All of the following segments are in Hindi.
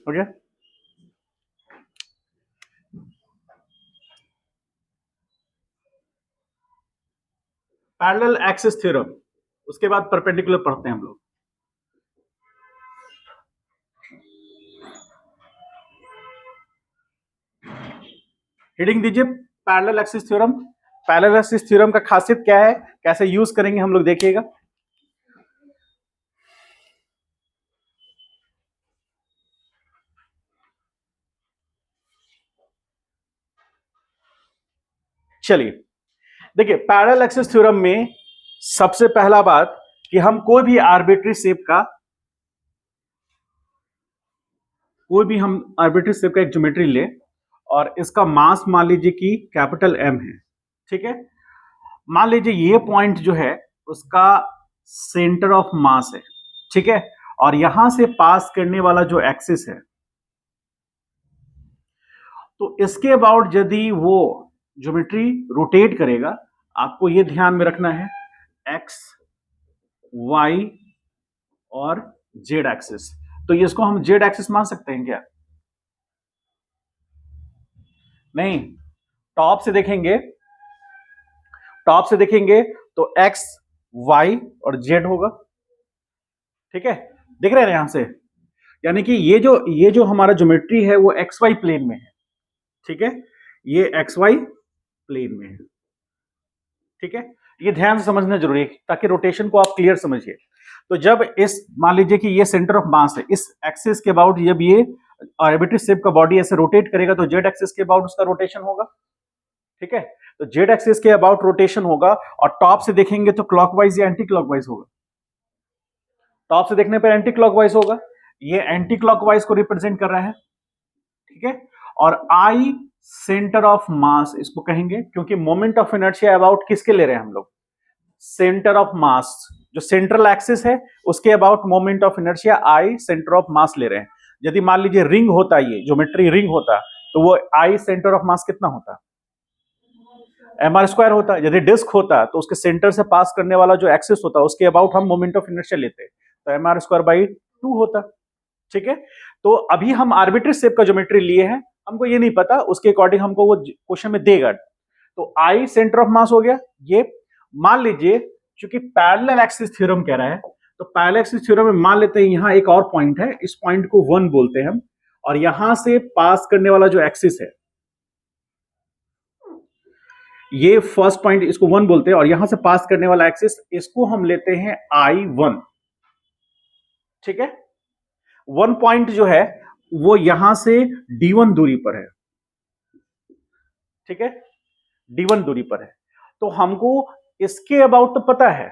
ओके। पैरेलल एक्सिस थ्योरम, उसके बाद परपेंडिकुलर पढ़ते हैं हम लोग। हेडिंग दीजिए parallel axis theorem. Parallel axis theorem का खासियत क्या है, कैसे यूज करेंगे हम लोग देखिएगा। चलिए देखिए, पैरेलल एक्सिस थ्योरम में सबसे पहला बात कि हम कोई भी आर्बिट्री शेप का एक ज्योमेट्री ले और इसका मास मान लीजिए कि कैपिटल एम है, ठीक है। मान लीजिए ये पॉइंट जो है उसका सेंटर ऑफ मास है, ठीक है। और यहां से पास करने वाला जो एक्सिस है, तो इसके अबाउट यदि वो ज्योमेट्री रोटेट करेगा, आपको ये ध्यान में रखना है, एक्स, वाई और जेड एक्सिस। तो इसको हम जेड एक्सिस मान सकते हैं क्या? नहीं, टॉप से देखेंगे, टॉप से देखेंगे तो एक्स, वाई और जेड होगा, ठीक है। दिख रहे हैं यहां से, यानी कि ये जो हमारा ज्योमेट्री है वो एक्स वाई प्लेन में है, ठीक है। ये एक्स वाई प्लेन में है, ठीक है। ये ध्यान से समझना जरूरी है ताकि रोटेशन को आप क्लियर समझिए। तो जब इस मान लीजिए कि ये सेंटर ऑफ मास है, इस एक्सिस के अबाउट जब ये आर्बिट्री शेप का बॉडी ऐसे रोटेट करेगा तो जेड एक्सिस के अबाउट उसका रोटेशन होगा, ठीक है। तो जेड एक्सिस के अबाउट रोटेशन होगा और टॉप से देखेंगे तो क्लॉकवाइज या एंटी क्लॉकवाइज होगा। टॉप से देखने पर एंटी क्लॉकवाइज होगा, ये एंटी क्लॉकवाइज को रिप्रेजेंट कर रहा है, ठीक है। और आई सेंटर ऑफ मास इसको कहेंगे, क्योंकि मोमेंट ऑफ इनर्शिया अबाउट किसके ले रहे हैं हम लोग? सेंटर ऑफ मास, जो सेंट्रल एक्सिस है उसके about moment of inertia I centre of मास ले रहे हैं। यदि मान लीजिए रिंग होता, ये ज्योमेट्री रिंग होता, तो वो आई सेंटर ऑफ मास कितना होता? एम आर स्क्वायर होता। यदि डिस्क होता तो उसके सेंटर से पास करने वाला जो एक्सिस होता उसके अबाउट हम मोमेंट ऑफ इनर्शिया लेते, तो एम आर स्क्वायर बाई 2 होता, ठीक है। तो अभी हम आर्बिट्री शेप का ज्योमेट्री लिए हैं, हमको ये नहीं पता उसके अकॉर्डिंग हमको वो क्वेश्चन में देगा। तो आई सेंटर ऑफ मास हो गया ये। मान लीजिए क्योंकि पैरेलल एक्सिस थ्योरम कह रहा है, तो पैरेलल एक्सिस थ्योरम में मान लेते हैं यहां एक और पॉइंट है, इस पॉइंट को 1 बोलते हैं हम, और यहां से पास करने वाला जो एक्सिस है, ये फर्स्ट पॉइंट, इसको 1 बोलते हैं, और यहां से पास करने वाला एक्सिस इसको हम लेते हैं I1, ठीक है। 1 पॉइंट जो है वो यहां से D1 दूरी पर है, ठीक है, D1 दूरी पर है। तो हमको इसके अबाउट तो पता है,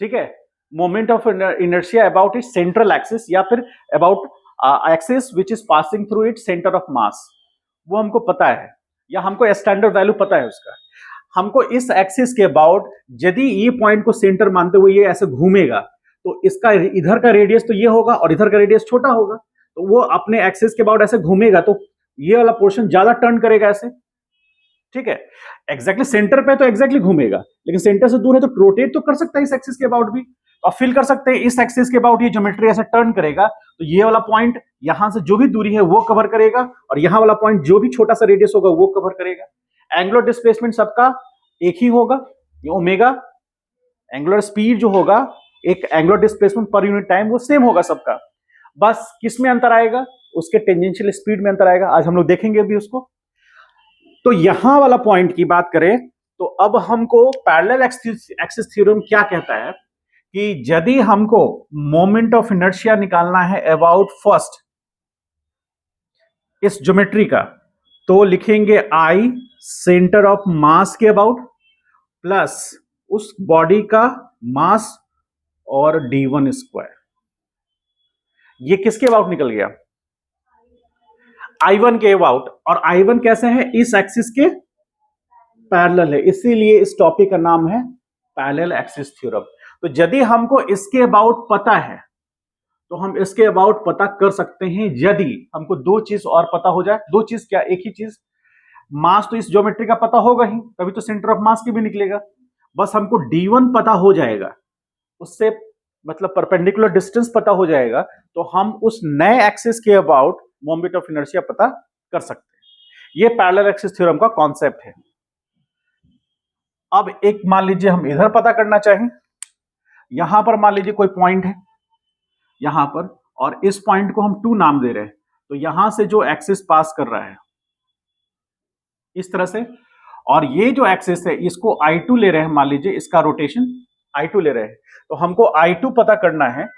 ठीक है, moment of inertia about it central axis या फिर about axis which is passing through it centre of मास, वो हमको पता है, या हमको स्टैंडर्ड वैल्यू पता है उसका। हमको इस एक्सिस के अबाउट यदि ये पॉइंट को सेंटर मानते हुए ये ऐसे घूमेगा, तो इसका इधर का रेडियस तो ये होगा और इधर का रेडियस छोटा होगा, तो वो अपने एक्सिस के अबाउट ऐसे घूमेगा तो ये वाला पोर्शन ज्यादा टर्न करेगा ऐसे, ठीक है। एग्जैक्टली सेंटर पे तो एग्जैक्टली घूमेगा, लेकिन सेंटर से दूर है तो रोटेट तो कर सकता है इस एक्सिस के अबाउट भी, और फील कर सकते हैं इस एक्सिस के अबाउट ये ज्योमेट्री ऐसे टर्न करेगा, तो ये वाला पॉइंट यहां से जो भी दूरी है वो कवर करेगा, और यहां वाला पॉइंट जो भी छोटा सा रेडियस होगा वो कवर करेगा। एंगुलर डिस्प्लेसमेंट सबका एक ही होगा, ये ओमेगा। एंगुलर स्पीड जो होगा, एक angular displacement per unit time, वो सेम होगा सबका। बस किस में अंतर आएगा? उसके टेंजेंशियल स्पीड में अंतर आएगा, आज हम लोग देखेंगे भी उसको। तो यहां वाला पॉइंट की बात करें तो अब हमको पैरेलल एक्सिस थ्योरम क्या कहता है कि यदि हमको मोमेंट ऑफ इनर्शिया निकालना है अबाउट फर्स्ट इस ज्योमेट्री का, तो लिखेंगे आई सेंटर ऑफ मास के अबाउट प्लस उस बॉडी का मास और D1 स्क्वायर। ये किसके अबाउट निकल गया? I1 के अबाउट। और I1 कैसे है? इस एक्सिस के पैरेलल है, इसीलिए इस टॉपिक का नाम है पैरेलल एक्सिस थ्योरम। तो यदि हमको इसके अबाउट पता है तो हम इसके अबाउट पता कर सकते हैं, यदि हमको दो चीज और पता हो जाए। दो चीज क्या? एक ही चीज, मास तो इस ज्योमेट्री का पता होगा ही, तभी तो सेंटर ऑफ मास की भी निकलेगा। बस हमको D1 पता हो जाएगा, उससे मतलब परपेंडिकुलर डिस्टेंस पता हो जाएगा, तो हम उस नए एक्सिस के अबाउट मोमेंट ऑफ इनर्शिया पता कर सकते हैं। ये पैरेलल एक्सिस थ्योरम का कॉन्सेप्ट है। अब एक मान लीजिए हम इधर पता करना चाहें, यहां पर मान लीजिए कोई पॉइंट है यहां पर, और इस पॉइंट को हम 2 नाम दे रहे हैं, तो यहां से जो एक्सिस पास कर रहा है इस तरह से, और ये जो एक्सिस है इसको I2 ले रहे हैं, मान लीजिए इसका रोटेशन I2 ले रहे हैं, तो हमको I2 पता करना है।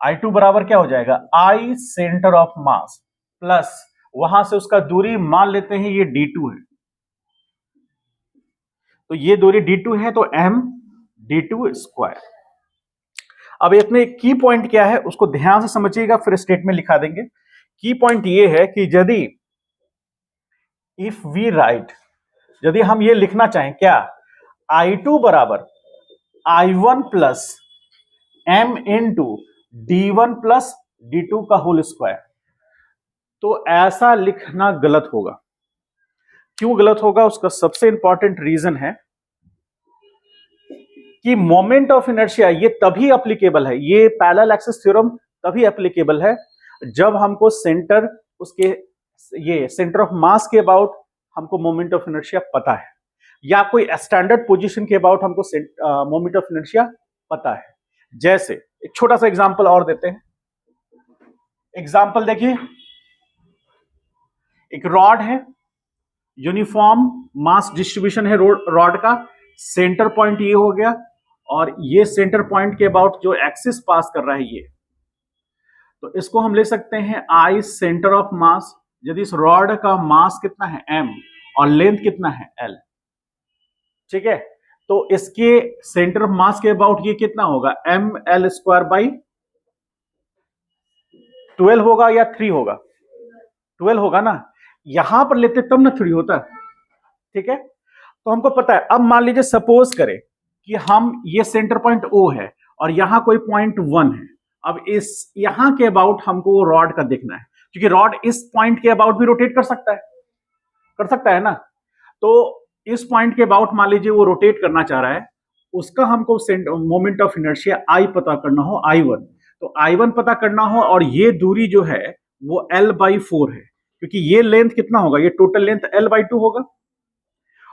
I2 बराबर क्या हो जाएगा, I centre of mass plus वहां से उसका दूरी मान लेते हैं ये D2 है, तो ये दूरी D2 है, तो M D2 स्क्वायर। अब इसमें की पॉइंट क्या है उसको ध्यान से समझिएगा, फिर स्टेटमेंट लिखा देंगे। की पॉइंट ये है कि यदि इफ वी राइट, यदि हम ये लिखना चाहें क्या, I2 बराबर I1 plus M into D1 plus D2 का होल स्क्वायर, तो ऐसा लिखना गलत होगा। क्यों गलत होगा, उसका सबसे इंपॉर्टेंट रीजन है कि मोमेंट ऑफ इनर्शिया ये तभी एप्लीकेबल है, ये पैरेलल एक्सिस थ्योरम तभी एप्लीकेबल है जब हमको सेंटर उसके ये सेंटर ऑफ मास के अबाउट हमको मोमेंट ऑफ इनर्शिया पता है, या कोई स्टैंडर्ड पोजीशन के अबाउट हमको मोमेंट ऑफ इनर्शिया पता है। जैसे एक छोटा सा एग्जांपल और देते हैं। एग्जांपल देखिए, एक रॉड है, यूनिफॉर्म मास डिस्ट्रीब्यूशन है रॉड का, सेंटर पॉइंट ये हो गया, और ये सेंटर पॉइंट के अबाउट जो एक्सिस पास कर रहा है ये, तो इसको हम ले सकते हैं I सेंटर ऑफ मास। यदि इस रॉड का मास कितना है M और लेंथ कितना है L, ठीक है, तो इसके सेंटर ऑफ मास के अबाउट ये कितना होगा, ML स्क्वायर बाई 12 होगा या 3 होगा, 12 होगा ना, यहां पर लेते तब ना 3 होता, ठीक है। तो हमको पता है। अब मान लीजिए सपोज करें कि हम ये सेंटर पॉइंट O है और यहां कोई पॉइंट 1 है। अब इस यहां के अबाउट हमको रॉड का देखना है, क्योंकि रॉड इस पॉइंट के अबाउट भी रोटेट कर सकता है ना। तो इस पॉइंट के अबाउट मान लीजिए वो रोटेट करना चाह रहा है, उसका हमको मोमेंट ऑफ इनर्शिया I पता करना हो, I1, तो I1 पता करना हो, और ये दूरी जो है वो L/4 है, क्योंकि ये लेंथ कितना होगा, ये टोटल लेंथ L/2 होगा,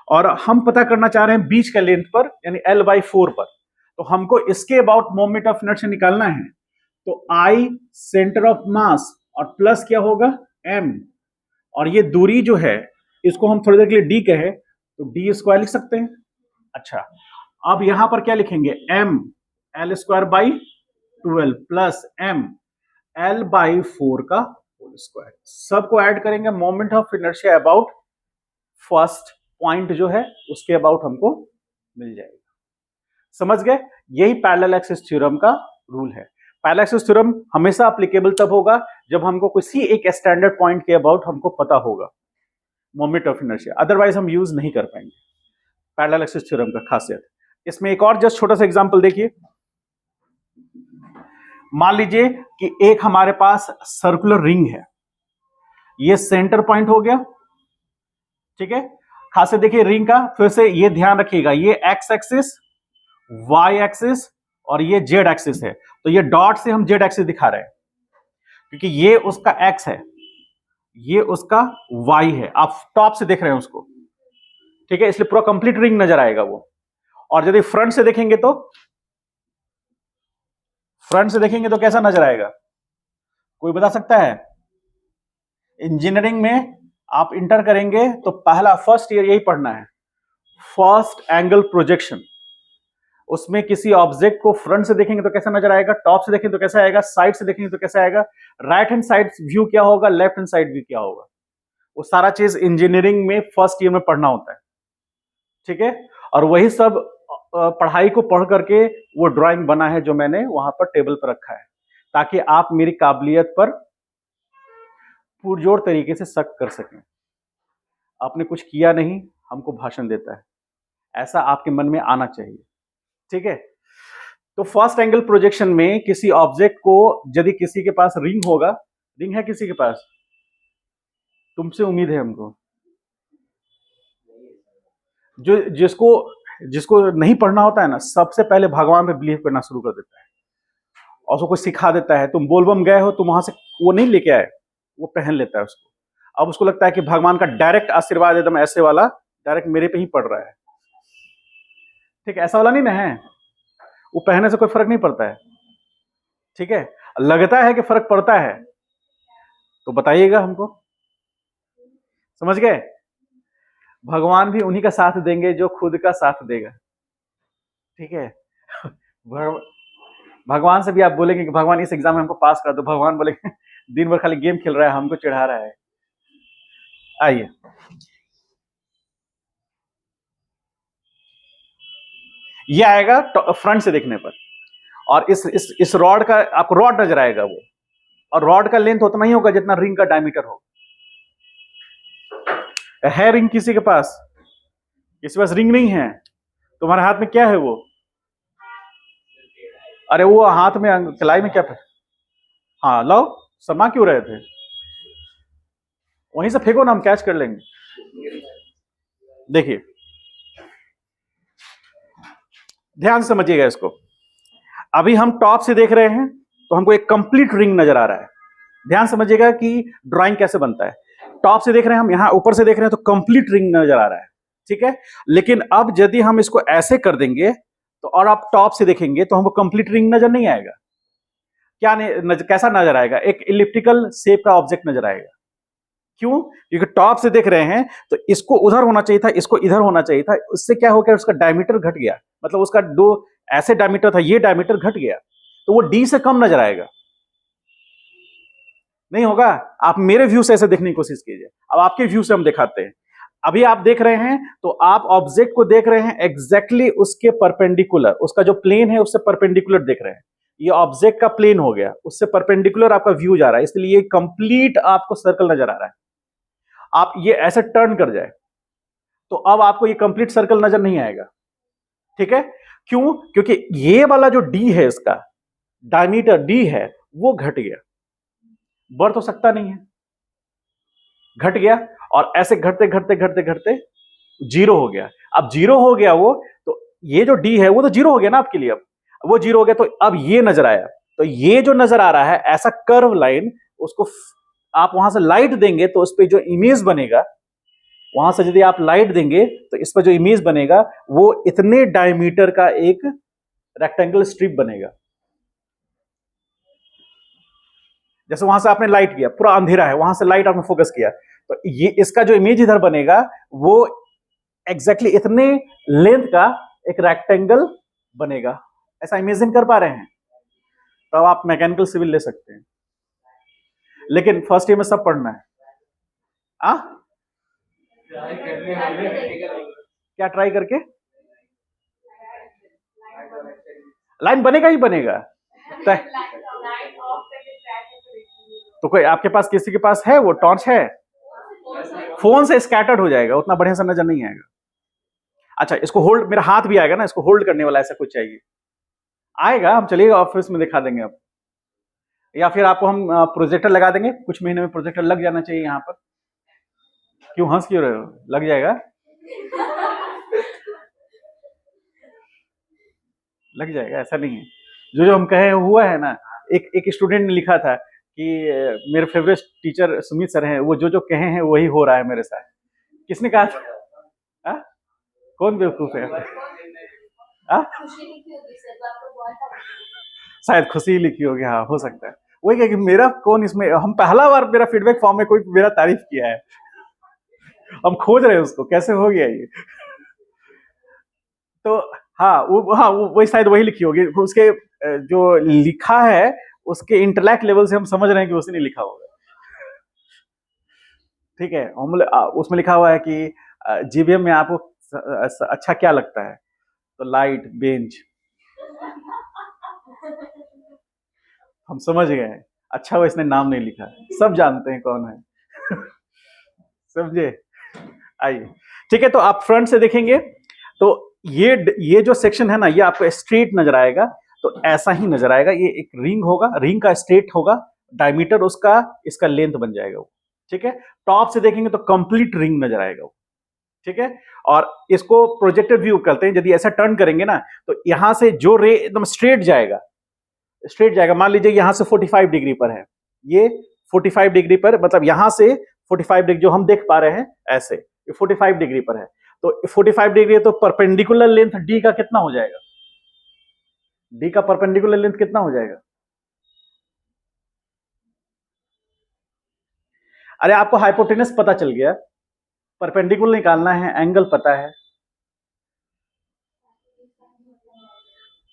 और हम पता करना चाह रहे हैं बीच का लेंथ पर, यानी L/4 पर। तो हमको इसके अबाउट मोमेंट ऑफ इनर्शिया निकालना है, तो I सेंटर ऑफ मास और प्लस क्या होगा M, और ये दूरी जो है इसको हम थोड़ी देर के लिए D कहे तो D स्क्वायर लिख सकते हैं। अच्छा, अब यहां पर क्या लिखेंगे, M L square by 12 plus M L/4 का होल स्क्वायर, सबको ऐड करेंगे, moment of inertia about first point जो है उसके अबाउट हमको मिल जाएगा। समझ गए, यही पैरेलल एक्सिस थ्योरम का रूल है। पैरेलल एक्सिस थ्योरम हमेशा एप्लीकेबल तब होगा जब हमको किसी एक स्टैंडर्ड पॉइंट के अबाउट हमको पता होगा मोमेंट ऑफ इनर्शिया, अदरवाइज हम यूज नहीं कर पाएंगे। पैरेलल एक्सिस थ्योरम का खासियत। इसमें एक और जस्ट छोटा सा एग्जांपल देखिए। मान लीजिए कि एक हमारे पास सर्कुलर रिंग है, ये सेंटर पॉइंट हो गया, ठीक है। खासियत देखिए रिंग का, फिर से ये ध्यान रखिएगा, ये एक्स एक्सिस, वाई एक्सिस और ये जेड एक्सिस है, तो ये डॉट से हम जेड एक्सिस दिखा रहे हैं, क्योंकि ये उसका एक्स है, ये उसका वाई है, आप टॉप से देख रहे हैं उसको, ठीक है, इसलिए पूरा कंप्लीट रिंग नजर आएगा वो। और यदि फ्रंट से देखेंगे तो, कैसा नजर आएगा, कोई बता सकता है? इंजीनियरिंग में आप इंटर करेंगे तो पहला फर्स्ट ईयर यही पढ़ना है, फर्स्ट एंगल प्रोजेक्शन। उसमें किसी ऑब्जेक्ट को फ्रंट से देखेंगे तो कैसा नजर आएगा, टॉप से देखेंगे तो कैसा आएगा, साइड से देखेंगे तो कैसा आएगा, राइट हैंड साइड व्यू क्या होगा, लेफ्ट हैंड साइड व्यू क्या होगा, वो सारा चीज इंजीनियरिंग में फर्स्ट ईयर में पढ़ना होता है, ठीक है। और वही सब पढ़ाई को पढ़ करके वो ड्राइंग बना है जो मैंने वहां पर टेबल पर रखा है, ताकि आप मेरी काबिलियत पर पुरजोर तरीके से शक कर सकें। आपने कुछ किया नहीं, हमको भाषण देता है, ऐसा आपके मन में आना चाहिए, ठीक है। तो फर्स्ट एंगल प्रोजेक्शन में किसी ऑब्जेक्ट को, यदि किसी के पास रिंग होगा, रिंग है किसी के पास, तुमसे उम्मीद है हमको, जो जिसको जिसको नहीं पढ़ना होता है ना, सबसे पहले भगवान पे बिलीव करना शुरू कर देता है और उसको कोई सिखा देता है। तुम बोलबम गए हो, तुम वहां से वो नहीं लेके आए, वो पहन लेता है उसको। अब उसको लगता है कि भगवान का डायरेक्ट आशीर्वाद एकदम ऐसे वाला डायरेक्ट मेरे पे ही पड़ रहा है। ठीक है, ऐसा वाला नहीं ना है। वो पहनने से कोई फर्क नहीं पड़ता है। ठीक है, लगता है कि फर्क पड़ता है तो बताइएगा हमको। समझ गए? भगवान भी उन्हीं का साथ देंगे जो खुद का साथ देगा। ठीक है, भगवान से भी आप बोलेंगे कि भगवान इस एग्जाम में हमको पास कर दो, भगवान बोलेंगे दिन भर खाली गेम खेल रहा है, हमको चिढ़ा रहा है। आइए, ये आएगा फ्रंट से देखने पर। और इस रॉड का आपको रॉड नजर आएगा वो, और रॉड का लेंथ उतना ही होगा जितना रिंग का डायमीटर हो। है रिंग किसी के पास? किसी के पास रिंग नहीं है? तुम्हारे हाथ में क्या है वो? अरे वो हाथ में कलाई में क्या? हाँ लो, समा क्यों रहे थे? वहीं से फेंको ना, हम कैच कर लेंगे। देखिए, ध्यान से समझिएगा इसको। अभी हम टॉप से देख रहे हैं तो हमको एक कंप्लीट रिंग नजर आ रहा है। ध्यान समझिएगा कि ड्राइंग कैसे बनता है। टॉप से देख रहे हैं हम, यहां ऊपर से देख रहे हैं तो कंप्लीट रिंग नजर आ रहा है। ठीक है, लेकिन अब यदि हम इसको ऐसे कर देंगे तो, और आप टॉप से देखेंगे तो हमको कंप्लीट रिंग नजर नहीं आएगा। कैसा नजर आएगा? एक इलिप्टिकल शेप का ऑब्जेक्ट नजर आएगा। क्यों? क्योंकि टॉप से देख रहे हैं तो इसको उधर होना चाहिए था, इसको इधर होना चाहिए था। उससे क्या हो गया? उसका डायमीटर घट गया। मतलब उसका दो ऐसे डायमीटर था, ये डायमीटर घट गया, तो वो डी से कम नजर आएगा। नहीं होगा? आप मेरे व्यू से ऐसे देखने की कोशिश कीजिए। अब आपके व्यू से हम दिखाते हैं। अभी आप देख रहे हैं तो आप ऑब्जेक्ट को देख रहे हैं एग्जैक्टली उसके परपेंडिकुलर, उसका जो प्लेन है उससे परपेंडिकुलर देख रहे हैं। ये ऑब्जेक्ट का प्लेन हो गया, उससे परपेंडिकुलर आपका व्यू जा रहा है, इसलिए कंप्लीट आपको सर्कल नजर आ रहा है। आप ये ऐसे टर्न कर जाए तो अब आपको ये कंप्लीट सर्कल नजर नहीं आएगा। ठीक है, क्यों? क्योंकि ये वाला जो डी है, इसका डायमीटर डी है, वो घट गया। बढ़ तो सकता नहीं है, घट गया। और ऐसे घटते घटते घटते घटते जीरो हो गया। अब जीरो हो गया वो, तो ये जो डी है वो तो जीरो हो गया ना आपके लिए। अब वो जीरो हो गया तो अब ये नजर आया। तो ये जो नजर आ रहा है ऐसा कर्व लाइन, उसको आप वहां से लाइट देंगे तो उस पर जो इमेज बनेगा, वहां से यदि आप लाइट देंगे तो इस पर जो इमेज बनेगा वो इतने डायमीटर का एक रेक्टेंगल स्ट्रिप बनेगा। जैसे वहां से आपने लाइट किया, पूरा अंधेरा है, वहां से लाइट आपने फोकस किया, तो ये इसका जो इमेज इधर बनेगा वो एग्जैक्टली इतने लेंथ का एक रेक्टेंगल बनेगा। ऐसा इमेजिन कर पा रहे हैं? तब तो आप मैकेनिकल सिविल ले सकते हैं, लेकिन फर्स्ट ईयर में सब पढ़ना है। आ? क्या ट्राई करके? लाइन बनेगा ही बनेगा। तो कोई आपके पास, किसी के पास है वो टॉर्च है? फोन से स्कैटर्ड हो जाएगा, उतना बढ़िया से नजर नहीं आएगा। अच्छा, इसको होल्ड, मेरा हाथ भी आएगा ना, इसको होल्ड करने वाला ऐसा कुछ चाहिए। आएगा, हम चलिएगा ऑफिस में दिखा देंगे आप, या फिर आपको हम प्रोजेक्टर लगा देंगे। कुछ महीने में प्रोजेक्टर लग जाना चाहिए यहाँ पर। क्यों हंस क्यों रहे हो? लग जाएगा, लग जाएगा, ऐसा नहीं है। जो जो हम कहे हुआ है ना। एक स्टूडेंट ने लिखा था कि मेरे फेवरेट टीचर सुमित सर हैं, वो जो जो कहे हैं वही हो रहा है मेरे साथ। किसने कहा था? आ? कौन बेवकूफ है? शायद खुशी लिखी होगी, हाँ हो सकता है। वही कहे कि मेरा कौन इसमें, हम पहला बार मेरा फीडबैक फॉर्म में कोई मेरा तारीफ किया है, हम खोज रहे हैं उसको, कैसे हो गया ये। तो हाँ वो वही शायद वही लिखी होगी। उसके जो लिखा है उसके इंटेलेक्ट लेवल से हम समझ रहे हैं कि उसने लिखा होगा। ठीक है, उसमें लिखा हुआ है कि जीबीएम में आपको अच्छा क्या लगता है? तो लाइट, बेंच। हम समझ गए हैं। अच्छा वो इसने नाम नहीं लिखा, सब जानते हैं कौन है। समझे? आइए, ठीक है, तो आप फ्रंट से देखेंगे तो ये जो सेक्शन है ना, ये आपको स्ट्रेट नजर आएगा। तो ऐसा ही नजर आएगा, ये एक रिंग होगा, रिंग का स्ट्रेट होगा, डायमीटर उसका इसका लेंथ बन जाएगा वो। ठीक है, टॉप से देखेंगे तो कंप्लीट रिंग नजर आएगा वो। ठीक है। और इसको प्रोजेक्टेड व्यू करते हैं। यदि ऐसा टर्न करेंगे ना तो यहां से जो रे एकदम स्ट्रेट जाएगा, स्ट्रेट जाएगा। मान लीजिए यहां से 45 डिग्री पर है, ये 45 डिग्री पर, मतलब यहां से 45 डिग्री जो हम देख पा रहे हैं ऐसे, ये 45 डिग्री पर है। तो 45 डिग्री है तो परपेंडिकुलर लेंथ डी का कितना हो जाएगा? डी का परपेंडिकुलर लेंथ कितना हो जाएगा? अरे आपको हाइपोटेनस पता चल गया, परपेंडिकुलर निकालना है, एंगल पता है,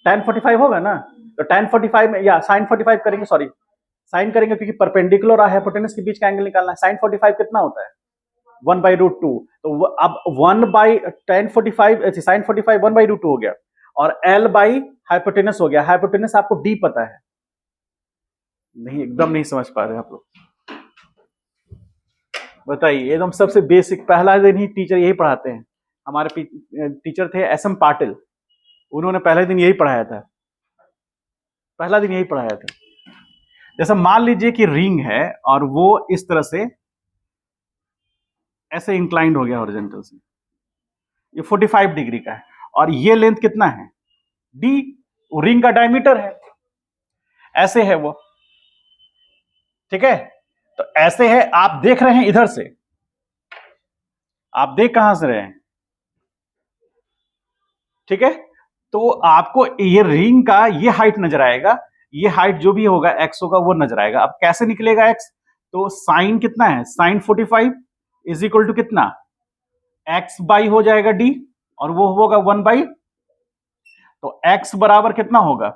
tan 45 होगा ना। तो tan 45 में या sin 45 करेंगे, सॉरी साइन करेंगे, क्योंकि परपेंडिकुलर और हाइपोटेनस के बीच का एंगल निकालना है। sin 45 कितना होता है? 1/√2। तो अब 1/tan 45 sin 45 1/√2 हो गया, और L बाई हाइपोटेनस हो गया। हाइपोटेनस आपको डी पता है? नहीं, एकदम नहीं समझ पा रहे आप लोग। बताइए, एकदम सबसे बेसिक, पहला दिन ही टीचर यही पढ़ाते हैं। हमारे टीचर थे SM पाटिल, उन्होंने पहले दिन यही पढ़ाया था, पहला दिन यही पढ़ाया था। जैसे मान लीजिए कि रिंग है और वो इस तरह से ऐसे इंक्लाइंड हो गया हॉरिजॉन्टल से, ये 45 डिग्री का है, और ये लेंथ कितना है? डी, रिंग का डायमीटर है, ऐसे है वो, ठीक है। तो ऐसे है, आप देख रहे हैं इधर से, आप देख कहां से रहे हैं, ठीक है। तो आपको ये रिंग का ये हाइट नजर आएगा, ये हाइट जो भी होगा एक्स होगा वो नजर आएगा। अब कैसे निकलेगा एक्स? तो साइन कितना है? साइन 45 इज इक्वल टू कितना? एक्स बाई हो जाएगा डी, और वो होगा 1/, तो एक्स बराबर कितना होगा?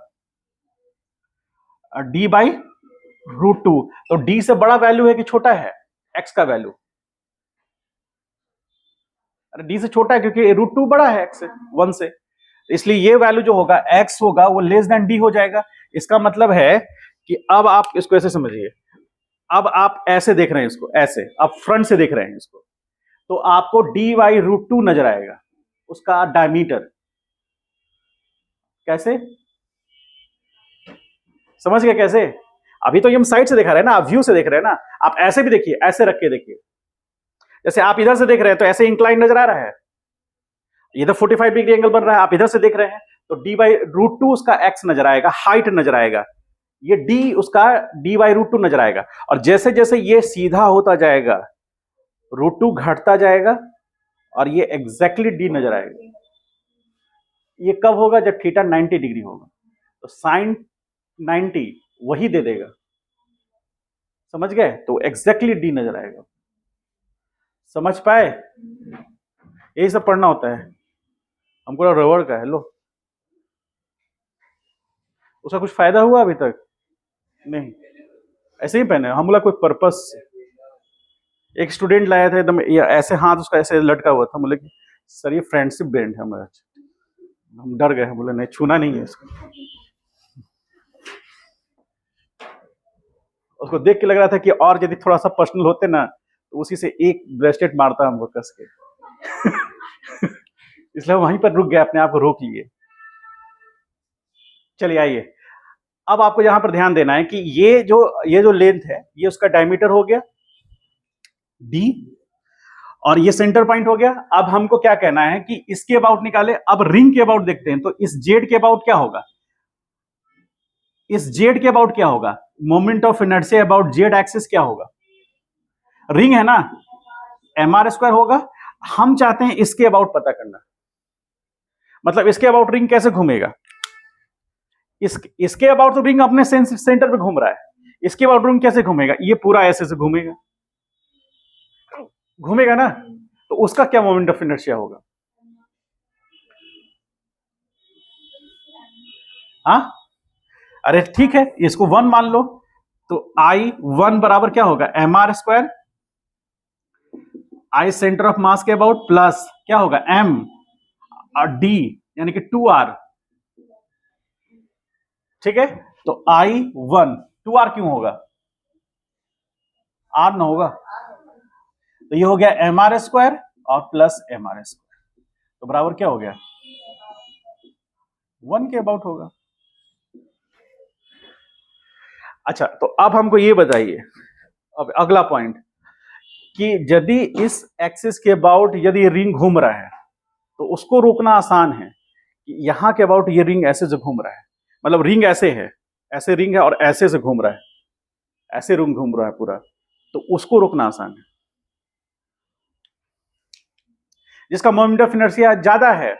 D/√2। तो डी से बड़ा वैल्यू है कि छोटा है एक्स का वैल्यू? अरे डी से छोटा है, क्योंकि √2 बड़ा है एक्स से, 1 से, इसलिए ये वैल्यू जो होगा एक्स होगा वो लेस देन डी हो जाएगा। इसका मतलब है कि अब आप इसको ऐसे समझिए, अब आप ऐसे देख रहे हैं इसको, ऐसे आप फ्रंट से देख रहे हैं इसको, तो आपको D/√2 नजर आएगा, उसका डायमीटर। कैसे समझ गए? कैसे? अभी तो ये हम साइड से दिखा रहे हैं ना, आप व्यू से देख रहे हैं ना, आप ऐसे भी देखिए, ऐसे रख के देखिए, जैसे आप इधर से देख रहे हैं तो ऐसे इंक्लाइन नजर आ रहा है, इधर 45 डिग्री एंगल बन रहा है, आप इधर से देख रहे हैं तो D/√2 उसका एक्स नजर आएगा, हाइट नजर आएगा, ये डी उसका D/√2 नजर आएगा। और जैसे जैसे ये सीधा होता जाएगा, √2 घटता जाएगा, और ये एग्जैक्टली डी नजर आएगा। ये कब होगा? जब थीटा 90 डिग्री होगा, तो साइन 90 वही दे देगा, समझ गए? तो एग्जैक्टली डी नजर आएगा। समझ पाए? यही सब पढ़ना होता है हमको, रबर का है। लो, उसका कुछ फायदा हुआ अभी तक? नहीं, ऐसे ही पहने हम, बोला कोई पर्पस से। एक स्टूडेंट लाया था एकदम ऐसे, हाथ उसका ऐसे लटका हुआ था, बोले कि सर ये फ्रेंडशिप बैंड है हमारा। हम डर गए, बोले नहीं, छूना नहीं है इसको। उसको देख के लग रहा था कि और यदि थोड़ा सा पर्सनल होते ना तो उसी से एक ब्रेसलेट मारता हमको कस के। इसलिए वहीं पर रुक गया, अपने आप को रोक लिए। चलिए आइए, अब आपको यहां पर ध्यान देना है कि ये जो लेंथ है ये उसका डायमीटर हो गया डी, और ये सेंटर पॉइंट हो गया। अब हमको क्या कहना है कि इसके अबाउट निकाले। अब रिंग के अबाउट देखते हैं, तो इस जेड के अबाउट क्या होगा? इस जेड के अबाउट क्या होगा? Moment of inertia about Z axis क्या होगा? रिंग है ना, mr² होगा। हम चाहते हैं इसके अबाउट पता करना, मतलब इसके अबाउट रिंग कैसे घूमेगा? इसके अबाउट तो रिंग अपने सेंटर पे घूम रहा है, इसके अबाउट रिंग कैसे घूमेगा? ये पूरा ऐसे से घूमेगा, घूमेगा ना, तो उसका क्या मोमेंट ऑफ इनर्शिया होगा? हाँ, अरे ठीक है, इसको 1 मान लो, तो I1 बराबर क्या होगा? mr², I सेंटर ऑफ मास के अबाउट, प्लस क्या होगा? m और d यानी कि 2r, ठीक है। तो I1 2r क्यों होगा? r ना होगा, तो ये हो गया mr² और प्लस mr², तो बराबर क्या हो गया? 1 के अबाउट होगा। अच्छा, तो अब हमको ये बताइए, अब अगला पॉइंट, कि यदि इस एक्सिस के अबाउट यदि रिंग घूम रहा है तो उसको रोकना आसान है कि यहां के अबाउट ये रिंग ऐसे से घूम रहा है, मतलब रिंग ऐसे है, ऐसे रिंग है और ऐसे से घूम रहा है, ऐसे रिंग घूम रहा है पूरा, तो उसको रोकना आसान है। जिसका मोमेंट ऑफ इनर्शिया ज्यादा है,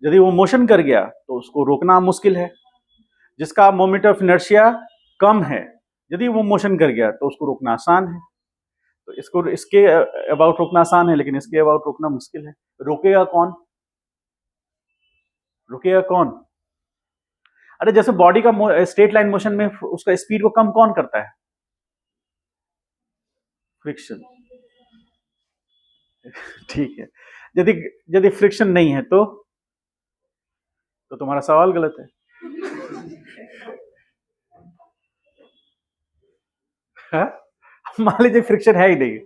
यदि वो मोशन कर गया तो उसको रोकना मुश्किल है। जिसका मोमेंट ऑफ इनर्शिया कम है, यदि वो मोशन कर गया तो उसको रोकना आसान है। तो इसको इसके अबाउट रोकना आसान है, लेकिन इसके अबाउट रोकना मुश्किल है। रोकेगा कौन? रुकेगा कौन? अरे जैसे बॉडी का स्ट्रेट लाइन मोशन में उसका स्पीड को कम कौन करता है? फ्रिक्शन। ठीक है, यदि यदि फ्रिक्शन नहीं है तो तुम्हारा सवाल गलत है। हाँ? मान लीजिए फ्रिक्शन है ही नहीं,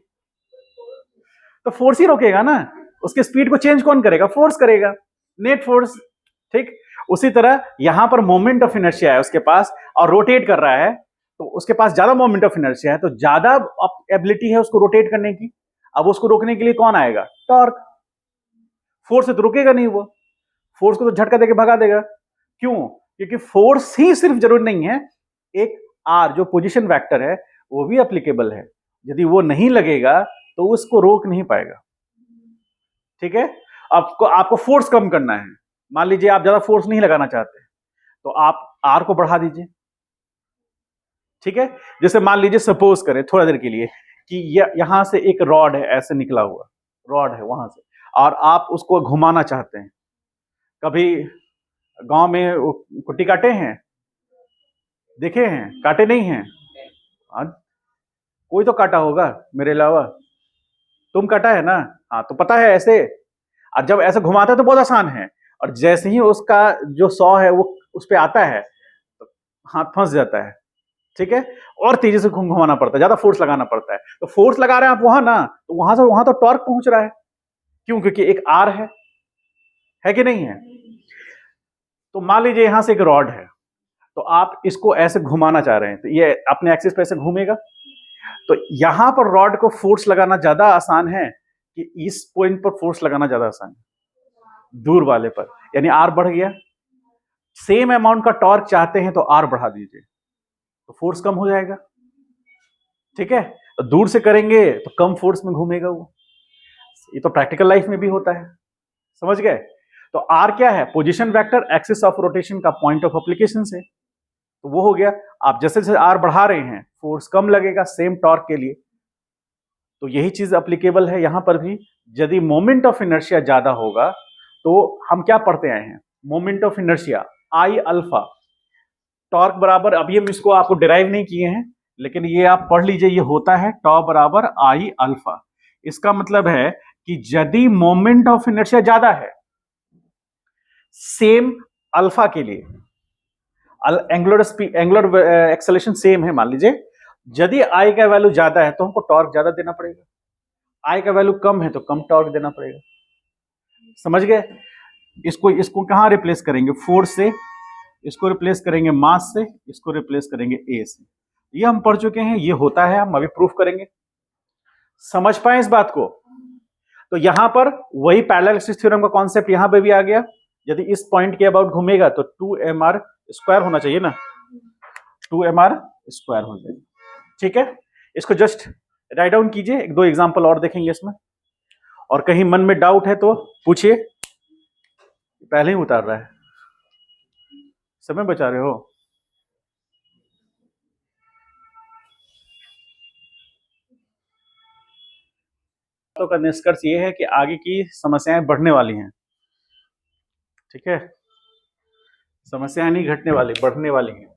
तो फोर्स ही रोकेगा ना। उसके स्पीड को चेंज कौन करेगा? फोर्स करेगा, नेट फोर्स। ठीक, उसी तरह यहां पर मोमेंट ऑफ इनर्शिया है उसके पास और रोटेट कर रहा है, तो उसके पास ज्यादा मोमेंट ऑफ इनर्शिया है, तो ज्यादा एबिलिटी है उसको रोटेट करने की। अब उसको रोकने के लिए कौन आएगा? टॉर्क। फोर्स से तो रुकेगा नहीं वो, फोर्स को तो झटका देके भगा देगा। क्यों? क्योंकि फोर्स ही सिर्फ जरूरी नहीं है, एक आर जो पोजीशन वेक्टर है वो भी एप्लीकेबल है। यदि वो नहीं लगेगा तो उसको रोक नहीं पाएगा। ठीक है, आपको आपको फोर्स कम करना है। मान लीजिए आप ज्यादा फोर्स नहीं लगाना चाहते तो आप आर को बढ़ा दीजिए। ठीक है, जैसे मान लीजिए सपोज करें थोड़ा देर के लिए कि यहां से एक रॉड है, ऐसे निकला हुआ रॉड है वहां से, और आप उसको घुमाना चाहते हैं। कभी गांव में कुट्टी काटे हैं? देखे हैं? काटे नहीं हैं? हाँ, कोई तो काटा होगा मेरे अलावा। तुम काटा है ना? हाँ, तो पता है ऐसे। और जब ऐसे घुमाता है तो बहुत आसान है, और जैसे ही उसका जो सॉ है वो उस पर आता है तो हाथ फंस जाता है। ठीक है, और तेजी से घुमाना पड़ता है, ज्यादा फोर्स लगाना पड़ता है। तो फोर्स लगा रहे हैं आप वहां ना, तो वहां से वहां तो टॉर्क पहुंच रहा है। क्यों? क्योंकि एक आर है कि नहीं है? तो मान लीजिए यहां से एक रॉड है, तो आप इसको ऐसे घुमाना चाह रहे हैं, तो ये अपने एक्सिस पे ऐसे घूमेगा। तो यहां पर रॉड को फोर्स लगाना ज्यादा आसान है कि इस पॉइंट पर फोर्स लगाना ज्यादा आसान है, दूर वाले पर। यानी आर बढ़ गया। सेम अमाउंट का टॉर्क चाहते हैं तो आर बढ़ा दीजिए, तो फोर्स कम हो जाएगा। ठीक है, तो दूर से करेंगे तो कम फोर्स में घूमेगा वो। ये तो प्रैक्टिकल लाइफ में भी होता है, समझ गए? तो आर क्या है? Position vector, axis of rotation का पॉइंट ऑफ एप्लीकेशन से। तो वो हो गया। आप जैसे जैसे आर बढ़ा रहे हैं फोर्स कम लगेगा सेम टॉर्क के लिए। तो यही चीज एप्लीकेबल है यहां पर भी। यदि मोमेंट ऑफ इनर्शिया ज्यादा होगा तो हम क्या पढ़ते आए हैं? Moment of inertia I alpha torque बराबर, अभी हम इसको आपको डिराइव नहीं किए हैं लेकिन ये आप पढ़ लीजिए, ये होता है टॉ बराबर आई अल्फा। इसका मतलब है कि यदि मोमेंट ऑफ इनर्शिया ज्यादा है सेम अल्फा के लिए, एंगुलर एक्सेलेरेशन सेम है मान लीजिए, यदि आई का वैल्यू ज्यादा है तो हमको टॉर्क ज्यादा देना पड़ेगा, आई का वैल्यू कम है तो कम टॉर्क देना पड़ेगा। समझ गए? इसको इसको कहां रिप्लेस करेंगे? फोर्स से। इसको रिप्लेस करेंगे मास से। इसको रिप्लेस करेंगे ए से। ये हम पढ़ चुके हैं, ये होता है, हम अभी प्रूफ करेंगे। समझ पाए इस बात को? तो यहां पर वही पैरेलल एक्सिस थ्योरम का कॉन्सेप्ट यहां पे भी आ गया। यदि इस पॉइंट के अबाउट घूमेगा तो 2mr स्क्वायर होना चाहिए ना, 2mr स्क्वायर हो जाएगा। ठीक है, इसको जस्ट राइट डाउन कीजिए। एक दो एग्जांपल और देखेंगे इसमें, और कहीं मन में डाउट है तो पूछिए। पहले ही उतार रहा है, समय बचा रहे हो। तो का निष्कर्ष ये है कि आगे की समस्याएं बढ़ने वाली हैं। ठीक है, समस्याएं नहीं घटने वाली, बढ़ने वाली हैं।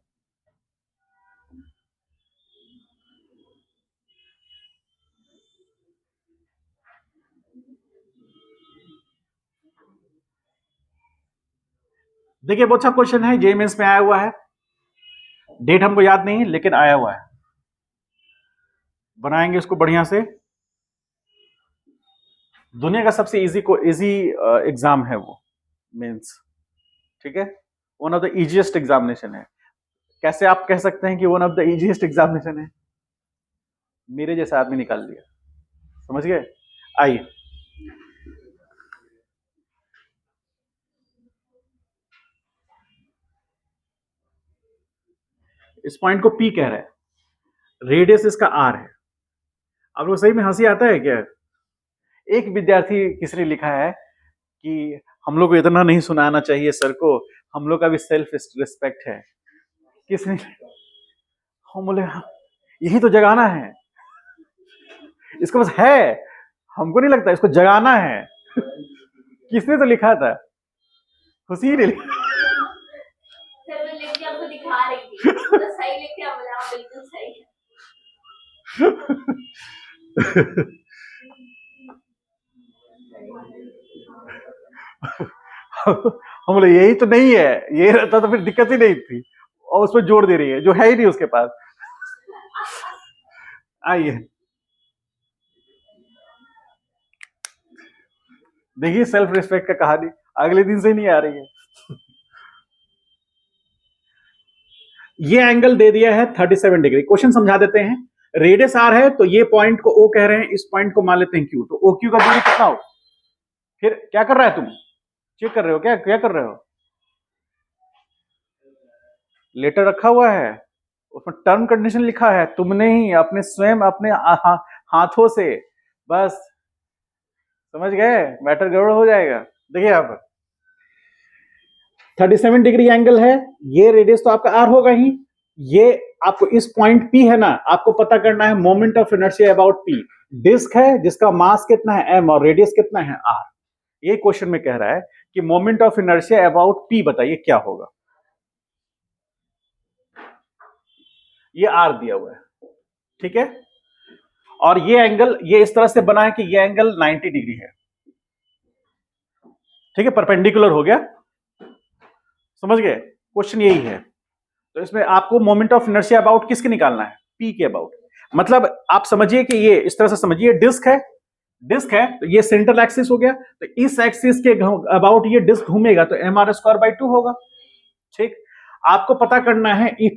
देखिए बहुत अच्छा क्वेश्चन है, जे मेंस में आया हुआ है। डेट हमको याद नहीं लेकिन आया हुआ है, बनाएंगे इसको बढ़िया से। दुनिया का सबसे इजी एग्जाम है वो मेंस। ठीक है, one of the easiest examination है। कैसे आप कह सकते हैं कि one of the easiest examination है? मेरे जैसा आदमी निकाल लिया। समझ गए? आइए, इस पॉइंट को P कह रहा है, रेडियस इसका R है। आप लोग सही में हंसी आता है क्या? एक विद्यार्थी किसी ने लिखा है कि हम लोग को इतना नहीं सुनाना चाहिए सर को, हम लोग का भी सेल्फ रिस्पेक्ट है। किसने? हम बोले हाँ, यही तो जगाना है, इसको बस है, हमको नहीं लगता, इसको जगाना है। किसने तो लिखा था? खुशी ने लिखा। सर मैं लिख के आपको दिखा रही थी, तो सही लिख के आप बोला बिल्कुल सही है। हम बोले यही तो नहीं है, ये रहता तो फिर दिक्कत ही नहीं थी, और उसमें जोड़ दे रही है जो है ही नहीं उसके पास। आइए देखिए, सेल्फ रिस्पेक्ट का कहानी अगले दिन से नहीं आ रही है। ये एंगल दे दिया है 37 डिग्री। क्वेश्चन समझा देते हैं। रेडियस आर है तो ये पॉइंट को ओ कह रहे हैं, इस पॉइंट को मान लेते हैं क्यू, तो ओ क्यू का दूरी कितना हो? फिर क्या कर रहा है तुम? चेक कर रहे हो क्या? क्या कर रहे हो? लेटर रखा हुआ है, उसमें टर्म कंडीशन लिखा है, तुमने ही अपने स्वयं अपने हाथों से, बस समझ गए, मैटर गड़बड़ हो जाएगा। देखिए यहाँ पर 37 डिग्री एंगल है, ये रेडियस तो आपका आर होगा ही, ये आपको इस पॉइंट पी है ना, आपको पता करना है moment of inertia about P. Disc है जिसका मास कितना है एम और रेडियस कितना है आर। ये क्वेश्चन में कह रहा है कि moment of inertia about P बताइए क्या होगा। ये आर दिया हुआ है, ठीक है, और ये एंगल ये इस तरह से बना है कि ये एंगल 90 डिग्री है, ठीक है, परपेंडिकुलर हो गया। समझ गए? क्वेश्चन यही है। तो इसमें आपको मोमेंट ऑफ इनर्शिया अबाउट किसके निकालना है? पी के अबाउट। मतलब आप समझिए कि ये इस तरह से समझिए, डिस्क है, डिस्क है तो ये सेंट्रल एक्सिस हो गया, तो इस एक्सिस के अबाउट ये डिस्क घूमेगा तो एम आर स्क्वायर बाई 2 होगा। ठीक, आपको पता करना है इस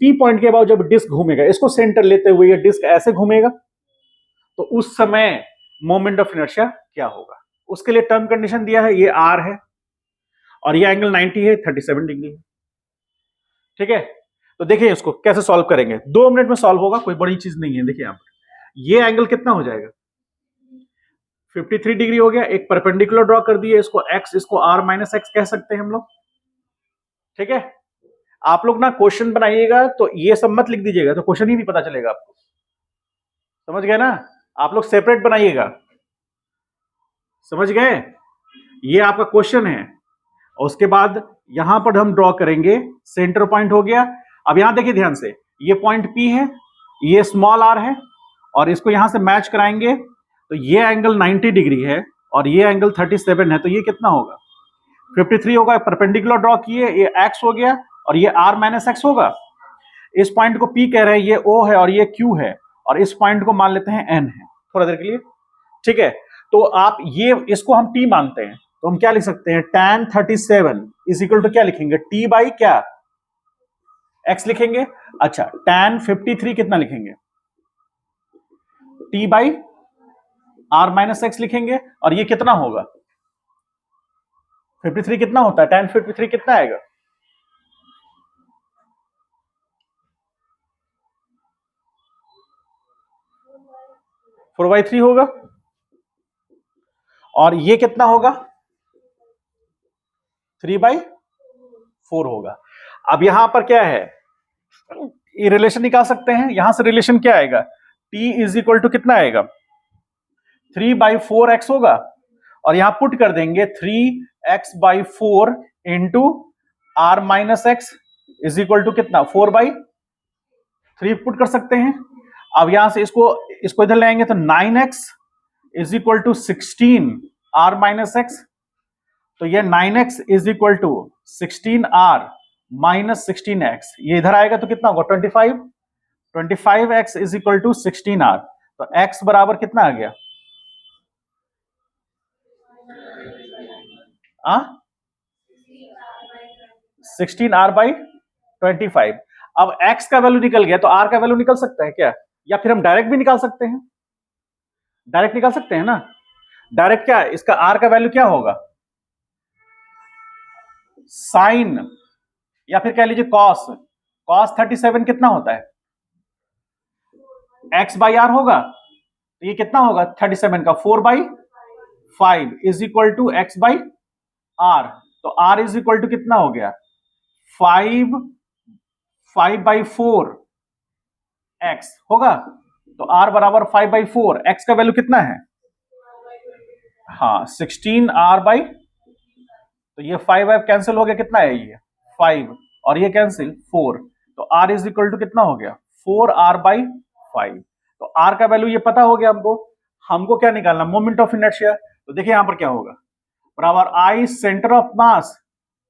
पी पॉइंट के अबाउट जब डिस्क घूमेगा, इसको सेंटर लेते हुए ये डिस्क ऐसे घूमेगा, तो उस समय मोमेंट ऑफ इनर्शिया क्या होगा? उसके लिए टर्म कंडीशन दिया है, ये आर है और ये एंगल 90 है, 37 डिग्री है। ठीक है, तो देखिए इसको कैसे सॉल्व करेंगे, 2 मिनट में सॉल्व होगा, कोई बड़ी चीज नहीं है। देखिए यहां पर ये एंगल कितना हो जाएगा? 53 डिग्री हो गया। एक परपेंडिकुलर ड्रॉ कर दिए, इसको x, इसको r माइनस एक्स कह सकते हैं हम लोग। ठीक है, आप लोग ना क्वेश्चन बनाइएगा तो ये सब मत लिख दीजिएगा, तो क्वेश्चन ही नहीं पता चलेगा आपको। समझ गए ना? आप लोग सेपरेट बनाइएगा। समझ गए? ये आपका क्वेश्चन है, और उसके बाद यहां पर हम ड्रॉ करेंगे, सेंटर पॉइंट हो गया। अब यहां देखिए ध्यान से, ये पॉइंट P है, ये स्मॉल r है, और इसको यहां से मैच कराएंगे तो ये एंगल 90 डिग्री है और ये एंगल 37 है, तो ये कितना होगा? 53 होगा। परपेंडिकुलर ड्रॉ किए, ये x हो गया और ये r माइनस एक्स होगा। इस पॉइंट को P कह रहे हैं, ये O है और ये Q है, और इस पॉइंट को मान लेते हैं N है थोड़ा देर के लिए। ठीक है, तो आप ये इसको हम T मानते हैं, तो हम क्या लिख सकते हैं? tan 37 इज इक्वल टू क्या लिखेंगे? T बाई क्या? X लिखेंगे। अच्छा, tan 53 कितना लिखेंगे? T by R minus x लिखेंगे, और ये कितना होगा? 53 कितना होता है? tan 53 कितना आएगा? 4/3 होगा, और ये कितना होगा? 3/4 होगा। अब यहां पर क्या है, ये रिलेशन निकाल सकते हैं। यहां से रिलेशन क्या आएगा? T इज इक्वल टू कितना आएगा? 3/4x होगा, और यहां पुट कर देंगे 3x/4 into r minus x is equal to कितना? 4/3 पुट कर सकते हैं। अब यहां से इसको इधर ले आएंगे तो 9x is equal to 16 r minus x, तो ये 9x is equal to 16r minus 16x, ये इधर आएगा तो कितना होगा? 25x is equal to 16r, तो x बराबर कितना आ गया? 16r/25। अब x का वैल्यू निकल गया तो r का वैल्यू निकल सकता है क्या? या फिर हम डायरेक्ट भी निकाल सकते हैं। डायरेक्ट निकाल सकते हैं ना। डायरेक्ट क्या है, इसका आर का वैल्यू क्या होगा, साइन, या फिर कह लीजिए कॉस। कॉस 37 कितना होता है, एक्स बाई आर होगा। तो ये कितना होगा 37 का 4/5 is equal to x by R. तो आर इज इक्वल टू कितना हो गया 5/4 एक्स होगा। तो आर बराबर 5/4, एक्स का वैल्यू कितना है, हाँ 16 आर बाई, तो ये 5 कैंसिल हो गया, कितना है ये 5, और ये कैंसिल 4। तो आर इज इक्वल टू कितना हो गया 4r/5। तो आर का वैल्यू ये पता हो गया हमको। हमको क्या निकालना, मोमेंट ऑफ इनर्शिया। तो देखिए यहां पर क्या होगा, बराबर I centre of mass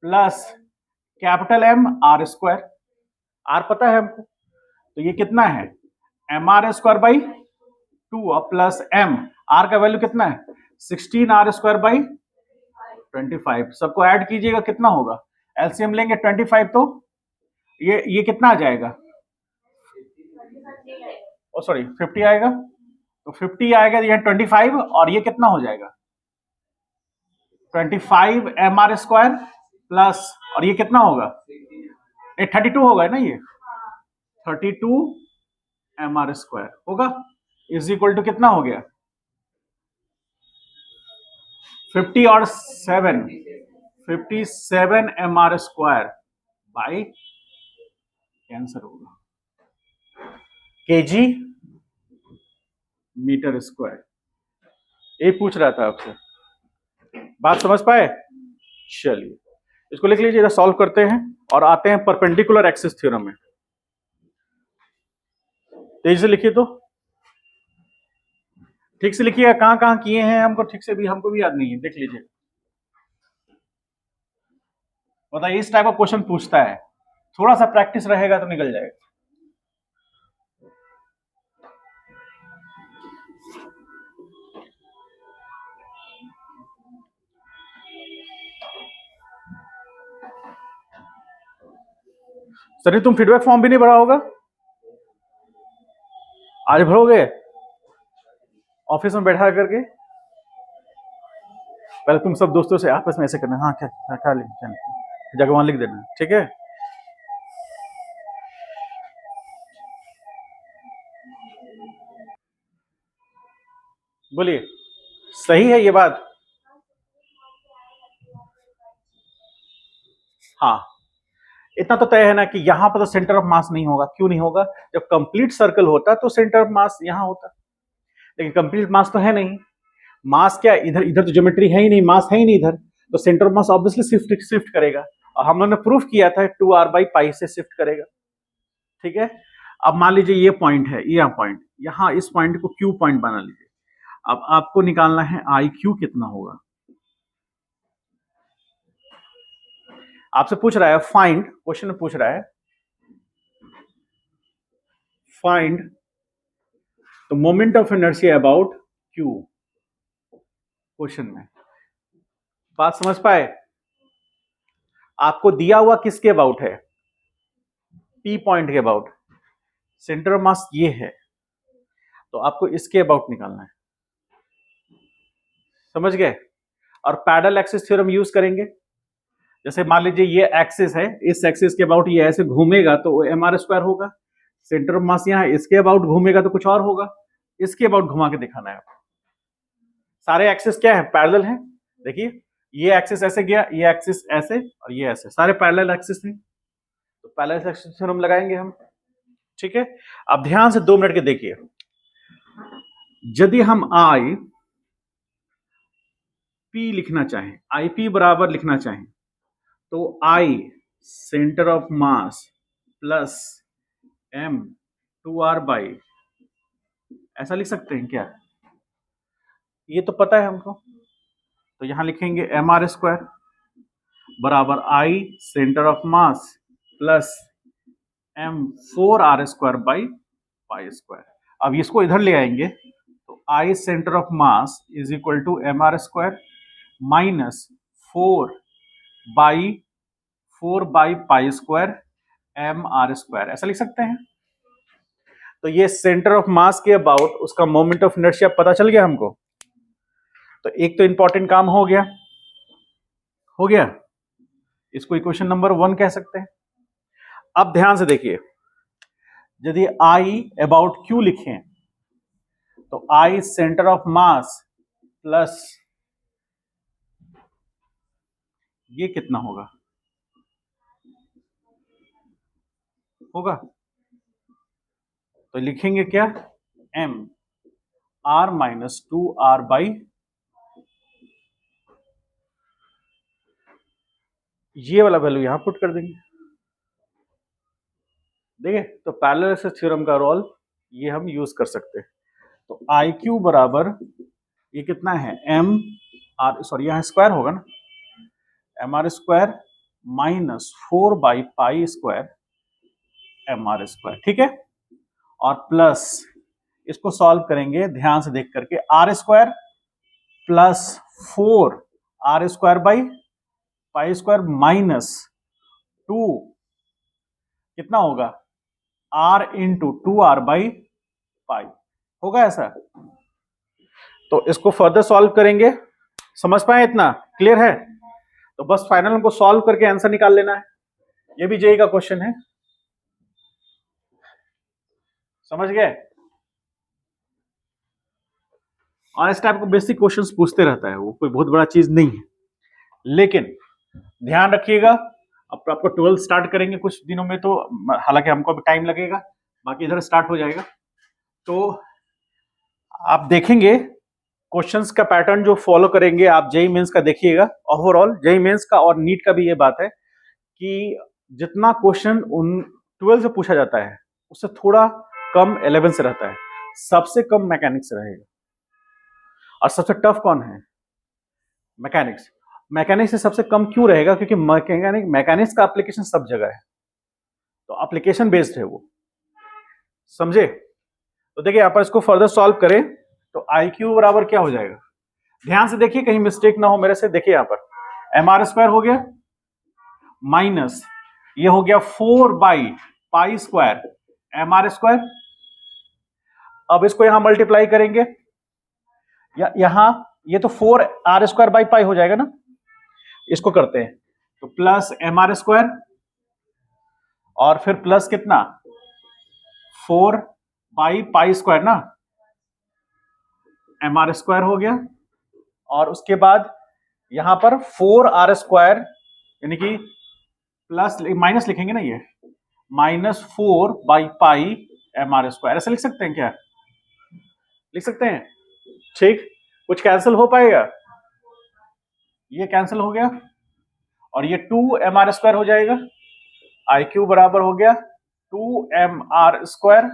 plus capital M R square. R पता है हमको, तो ये कितना है mr²/2 प्लस एम, आर का वैल्यू कितना है 16r²/25। सबको ऐड कीजिएगा कितना होगा, एलसीएम लेंगे 25, तो ये कितना आ जाएगा, ओ सॉरी 50 आएगा। तो 50 आएगा, ये 25, और ये कितना हो जाएगा 25 mr² प्लस, और ये कितना होगा, ये 32 होगा ना, ये 32 mr² होगा, इज इक्वल टू कितना हो गया 50 और 7, 57 mr² बाई, कैंसर होगा केजी मीटर स्क्वायर। ये पूछ रहा था आपसे, बात समझ पाए। चलिए इसको लिख लीजिए, सॉल्व करते हैं और आते हैं परपेंडिकुलर एक्सिस थ्योरम में। तेजी से लिखिए, तो ठीक से लिखिएगा, कहां कहां किए हैं हमको ठीक से भी, हमको भी याद नहीं है, देख लीजिए। बताइए इस टाइप का क्वेश्चन पूछता है, थोड़ा सा प्रैक्टिस रहेगा तो निकल जाएगा। सर तुम फीडबैक फॉर्म भी नहीं भरा होगा, आज भरोगे ऑफिस में बैठा करके। पहले तुम सब दोस्तों से आपस में ऐसे करना, हाँ क्या क्या क्या लिख, जाके वहां लिख देना, ठीक है। बोलिए सही है ये बात, हाँ इतना तो तय है ना कि यहां पर तो सेंटर ऑफ मास नहीं होगा। क्यों नहीं होगा, जब कंप्लीट सर्कल होता तो सेंटर ऑफ मास यहां होता, लेकिन कंप्लीट मास तो है नहीं। मास क्या, इधर इधर तो ज्योमेट्री है ही नहीं, मास है ही नहीं इधर, तो centre of mass obviously shift करेगा, और हम लोगों ने प्रूफ किया था 2r/π से शिफ्ट करेगा, ठीक है। अब मान लीजिए ये पॉइंट है, ये पॉइंट, यहां इस पॉइंट को क्यू पॉइंट बना लीजिए। अब आपको निकालना है आई क्यू कितना होगा। आपसे पूछ रहा है फाइंड, क्वेश्चन में पूछ रहा है find the moment of inertia about Q, question में। बात समझ पाए, आपको दिया हुआ किसके अबाउट है, पी पॉइंट के अबाउट, सेंटर ऑफ मास ये है, तो आपको इसके अबाउट निकालना है, समझ गए। और पैरेलल एक्सिस थ्योरम यूज करेंगे। जैसे मान लीजिए ये एक्सिस है, इस एक्सिस के अबाउट ये ऐसे घूमेगा तो mr² होगा, सेंटर ऑफ मास यहाँ इसके अबाउट घूमेगा तो कुछ और होगा, इसके अबाउट घुमा के दिखाना है आपको। सारे एक्सिस क्या है, पैरेलल है। देखिए ये एक्सिस ऐसे गया, ये एक्सिस ऐसे, और ये ऐसे, सारे पैरेलल एक्सिस हैं, तो पैरेलल एक्सिस थ्योरम लगाएंगे हम, ठीक है। अब ध्यान से 2 मिनट के देखिए, यदि हम आई पी लिखना चाहें, आई पी बराबर लिखना चाहें, तो I centre of mass plus m 2r/, ऐसा लिख सकते हैं क्या, ये तो पता है हमको। तो यहां लिखेंगे mr² बराबर I centre of mass plus m 4r²/π²। अब इसको इधर ले आएंगे, तो I centre of mass is equal to mr² minus 4/π² mr², ऐसा लिख सकते हैं। तो ये सेंटर ऑफ मास के अबाउट उसका मोमेंट ऑफ इनर्शिया पता चल गया हमको। तो एक तो इंपॉर्टेंट काम हो गया, इसको इक्वेशन नंबर 1 कह सकते हैं। अब ध्यान से देखिए, यदि आई अबाउट क्यू लिखें तो I centre of mass plus ये कितना होगा, तो लिखेंगे क्या, M R minus 2r by, ये वाला वैल्यू यहां पुट कर देंगे। देखिए, तो पैरेलल एक्सिस थ्योरम का रोल ये हम यूज कर सकते हैं। तो आई क्यू बराबर ये कितना है, एम आर, सॉरी यहां स्क्वायर होगा ना, M R square minus 4 by pi square M R square, ठीक है। और प्लस इसको सॉल्व करेंगे ध्यान से देख करके, R square plus 4 R square by pi square minus 2 कितना होगा, are into 2r by pi, होगा ऐसा। तो इसको फर्दर सॉल्व करेंगे, समझ पाए, इतना क्लियर है। तो बस फाइनल हमको सॉल्व करके आंसर निकाल लेना है। ये भी जेई का क्वेश्चन है, समझ गए। और इस टाइप को बेसिक क्वेश्चंस पूछते रहता है, वो कोई बहुत बड़ा चीज नहीं है। लेकिन ध्यान रखिएगा, अब तो आपको 12 स्टार्ट करेंगे कुछ दिनों में, तो हालांकि हमको अभी टाइम लगेगा, बाकी इधर स्टार्ट हो जाएगा। तो आप देखेंगे क्वेश्चंस का पैटर्न जो फॉलो करेंगे आप, जेई मेंस का देखिएगा, ओवरऑल जेई मेंस का और नीट का भी ये बात है कि जितना क्वेश्चन उन 12 से पूछा जाता है उससे थोड़ा कम 11 से रहता है, सबसे कम मैकेनिक्स रहेगा। और सबसे टफ कौन है, मैकेनिक्स। मैकेनिक्स से सबसे कम क्यों रहेगा, क्योंकि मैकेनिक्स का एप्लीकेशन सब जगह है, तो एप्लीकेशन बेस्ड है वो, समझे। तो देखिए यहाँ पर इसको फर्दर सॉल्व करें तो आई क्यू बराबर क्या हो जाएगा, ध्यान से देखिए कहीं मिस्टेक ना हो मेरे से। देखिए यहाँ पर एम आर स्क्वायर हो गया माइनस ये हो गया 4 by pi square M R square. अब इसको यहां मल्टीप्लाई करेंगे, यहां ये तो 4 आर स्क्वायर बाई पाई हो जाएगा ना, इसको करते हैं तो प्लस एम आर स्क्वायर और फिर प्लस कितना 4 बाई पाई स्क्वायर ना, एम आर स्क्वायर हो गया। और उसके बाद यहां पर 4 आर स्क्वायर यानी कि प्लस माइनस लिखेंगे ना, ये minus 4 by pi M R square, ऐसे लिख सकते हैं क्या, लिख सकते हैं, ठीक। कुछ कैंसिल हो पाएगा, ये कैंसिल हो गया और ये 2 एम आर स्क्वायर हो जाएगा। आई क्यू बराबर हो गया 2 M R square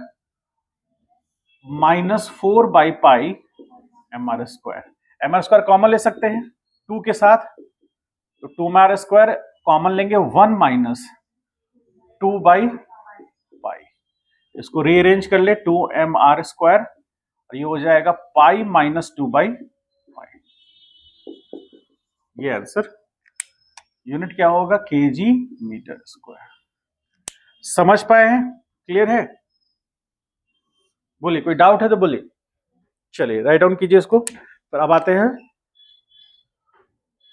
minus 4 by pi M R square. M R square common ले सकते हैं 2 के साथ, तो 2 एम आर स्क्वायर कॉमन लेंगे 1 माइनस 2 बाई पाई, इसको रीअरेंज कर ले 2 एम आर स्क्वायर और ये हो जाएगा पाई माइनस 2 बाई पाई। ये आंसर, यूनिट क्या होगा, केजी मीटर स्क्वायर। समझ पाए हैं, क्लियर है, बोलिए कोई डाउट है तो बोलिए। चलिए राइट डाउन कीजिए इसको। पर अब आते हैं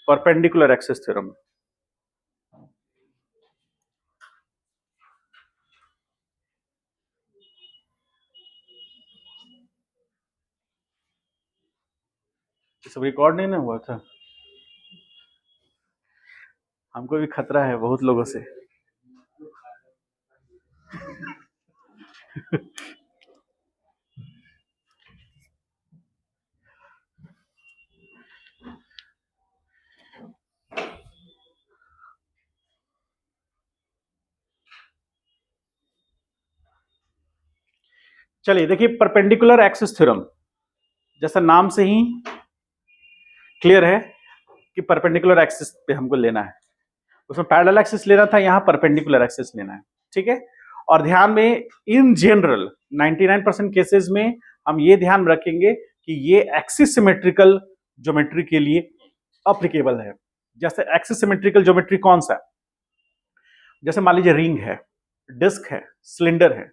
परपेंडिकुलर एक्सिस थ्योरम। सब रिकॉर्ड नहीं ना हुआ था, हमको भी खतरा है बहुत लोगों से। चलिए देखिए, परपेंडिकुलर एक्सिस थ्योरम जैसा नाम से ही क्लियर है कि परपेंडिकुलर एक्सिस पे हमको लेना है, उसमें पैरेलल एक्सिस लेना था, यहां परपेंडिकुलर एक्सिस लेना है, ठीक है। और ध्यान में इन जनरल 99% केसेस में हम ये ध्यान रखेंगे कि ये एक्सिस सिमेट्रिकल ज्योमेट्री के लिए अप्लीकेबल है। जैसे एक्सिस सिमेट्रिकल ज्योमेट्री कौन सा है, जैसे मान लीजिए रिंग है, डिस्क है, सिलेंडर है,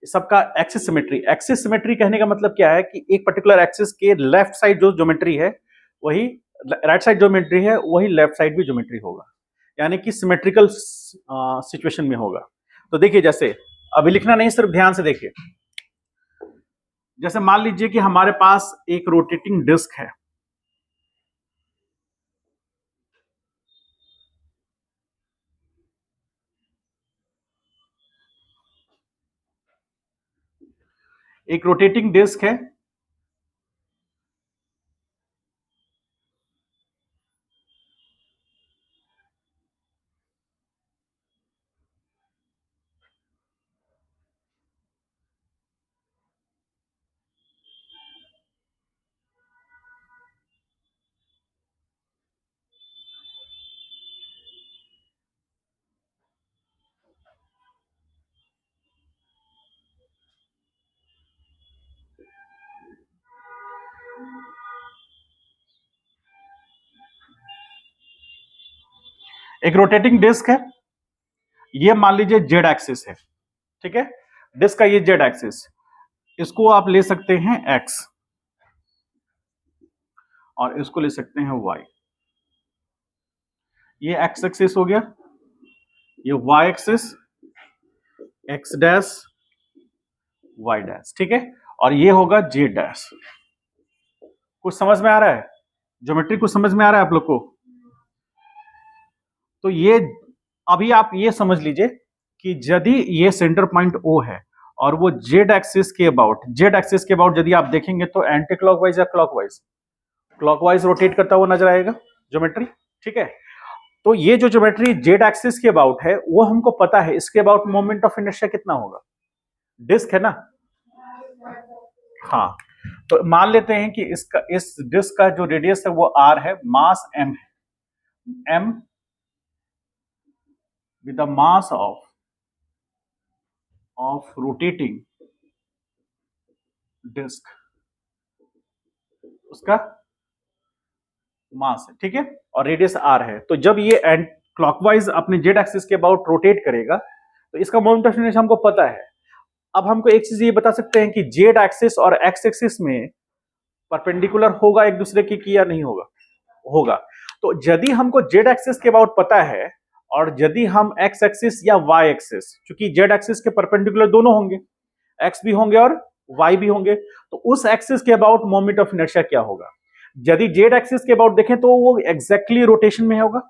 सबका एक्सिस सिमेट्री। एक्सिस सिमेट्री कहने का मतलब क्या है कि एक पर्टिकुलर एक्सिस के लेफ्ट साइड जो ज्योमेट्री है वही राइट साइड ज्योमेट्री है, वही लेफ्ट साइड भी ज्योमेट्री होगा, यानी कि सिमेट्रिकल सिचुएशन में होगा। तो देखिए, जैसे अभी लिखना नहीं, सिर्फ ध्यान से देखिए। जैसे मान लीजिए कि हमारे पास एक रोटेटिंग डिस्क है, एक रोटेटिंग डिस्क है, एक रोटेटिंग डिस्क है, ये मान लीजिए जेड एक्सिस है, ठीक है, डिस्क का ये जेड एक्सिस, इसको आप ले सकते हैं एक्स और इसको ले सकते हैं वाई। ये एक्स एक्सिस हो गया, ये Y axis, X dash Y dash, ठीक है, और ये होगा जे डैश। कुछ समझ में आ रहा है? ज्योमेट्री कुछ समझ में आ रहा है आप लोग को? तो ये अभी आप ये समझ लीजिए कि यदि ये सेंटर पॉइंट ओ है और वो जेड एक्सिस के अबाउट यदि आप देखेंगे तो एंटी क्लॉकवाइज या क्लॉकवाइज, क्लॉकवाइज रोटेट करता हुआ नजर आएगा ज्योमेट्री, ठीक है। तो ये जो ज्योमेट्री जेड एक्सिस के अबाउट है वो हमको पता है, इसके अबाउट मोमेंट ऑफ इनर्शिया कितना होगा, डिस्क है ना। हाँ, तो मान लेते हैं कि इस डिस्क का जो रेडियस है वो आर है, मास एम है, M with the mass of rotating disk, उसका मास है, ठीक है, और रेडियस आर है। तो जब ये एंड क्लॉकवाइज अपने जेड एक्सिस के अबाउट रोटेट करेगा तो इसका मोमेंट ऑफ इनर्शिया हमको पता है। अब हमको एक चीज ये बता सकते हैं कि जेड एक्सिस और एक्स एक्सिस में परपेंडिकुलर होगा एक दूसरे की कि या नहीं होगा? होगा। तो यदि हमको जेड एक्सिस के अबाउट पता है और यदि हम एक्स एक्सिस या वाई एक्सिस, क्योंकि जेड एक्सिस के परपेंडिकुलर दोनों होंगे, एक्स भी होंगे और वाई भी होंगे, तो उस एक्सिस के अबाउट मोमेंट ऑफ इनर्शिया क्या होगा? यदि जेड एक्सिस के अबाउट देखें तो वो एग्जैक्टली रोटेशन में होगा,